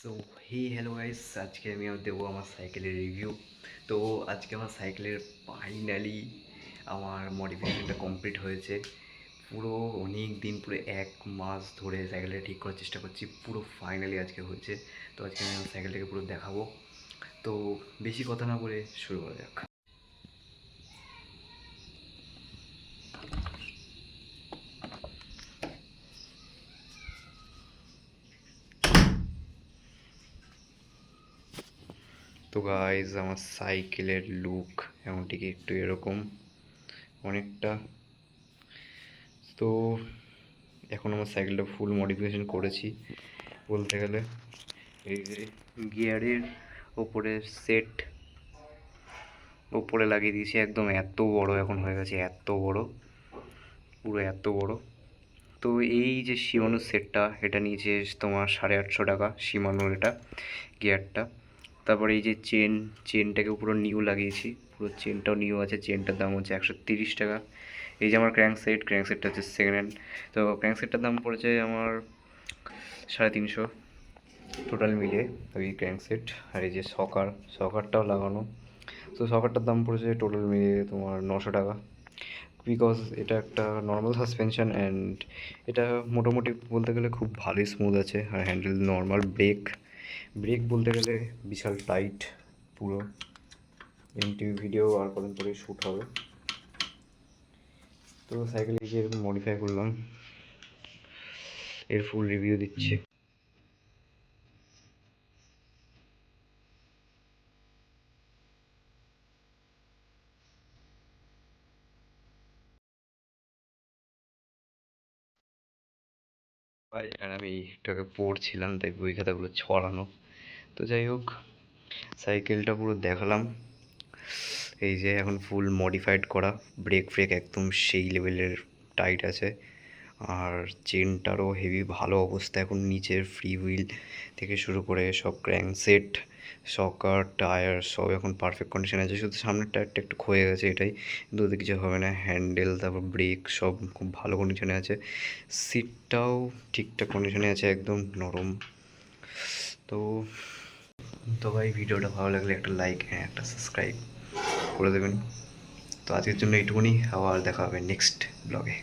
So hello guys, আজকে আমি দেবো আমার সাইকেলের রিভিউ। তো আজকে আমার সাইকেলের ফাইনালি আমার মডিফিকেশনটা কমপ্লিট হয়েছে। পুরো অনেক দিন, পুরো 1 মাস ধরে সাইকেলটা ঠিক করার চেষ্টা করছি, পুরো ফাইনালি আজকে হয়েছে। তো আজকে আমি আমার সাইকেলটাকে পুরো দেখাবো। তো বেশি কথা না বলে শুরু করা যাক। তো গাইজ, আমার সাইকেলের লুক এমন ঠিক একটু এরকম অনেকটা। তো এখন আমার সাইকেলটা ফুল মডিফিকেশন করেছি বলতে গেলে। এই যে গিয়ারের ওপরে সেট ওপরে লাগিয়ে দিয়েছি, একদম এত বড় এখন হয়ে গেছে, এত বড়, পুরো এত বড়। তো এই যে শিমানোর সেটটা, এটা নিয়েছে তোমার 850 টাকা, শিমানোর এটা গিয়ারটা। তারপরে এই যে চেনটাকে পুরো নিউ লাগিয়েছি, পুরো চেনটাও নিউ আছে, চেনটার দাম হচ্ছে 130 টাকা। এই যে আমার ক্র্যাঙ্ক সেটটা হচ্ছে সেকেন্ড হ্যান্ড। তো ক্র্যাঙ্ক সেটটার দাম পড়েছে আমার 350 টোটাল মিলিয়ে ওই ক্র্যাঙ্ক সেট। আর এই যে সকারটাও লাগানো, তো সকারটার দাম পড়েছে টোটাল মিলিয়ে তোমার 900 টাকা। বিকজ এটা একটা নর্মাল সাসপেনশন অ্যান্ড এটা মোটামুটি বলতে গেলে খুব ভালোই স্মুথ আছে। আর হ্যান্ডেল নর্মাল, ব্রেক বলতে গেলে বিশাল টাইট পুরো। এমটিভি ভিডিও আর কদিন পরে শ্যুট হবে। তো সাইকেল এই যে এরকম মডিফাই করলাম, এর ফুল রিভিউ দিচ্ছি। আর আমি এইটাকে পড়ছিলাম, তাই বই খাতাগুলো ছড়ানো। তো যাই হোক, সাইকেলটা পুরো দেখালাম। এই যে এখন ফুল মডিফাইড করা, ব্রেক একদম সেই লেভেলের টাইট আছে। আর চেনটারও হেভি ভালো অবস্থা এখন, নিচের ফ্রি হুইল থেকে শুরু করে সব ক্র্যাঙ্ক সেট, সকার, টায়ার সব এখন পারফেক্ট কন্ডিশনে আছে। শুধু সামনের টায়ারটা একটু ক্ষয়ে গেছে, এটাই, কিন্তু ওদের কিছু হবে না। হ্যান্ডেল, তারপর ব্রেক সব খুব ভালো কন্ডিশনে আছে। সিটটাও ঠিকঠাক কন্ডিশনে আছে, একদম নরম। তো তো ভাই, ভিডিওটা ভালো লাগলে একটা লাইক হ্যাঁ একটা সাবস্ক্রাইব করে দেবেন। তো আজকের জন্য এইটুকুনি, আবার দেখা হবে নেক্সট ব্লগে।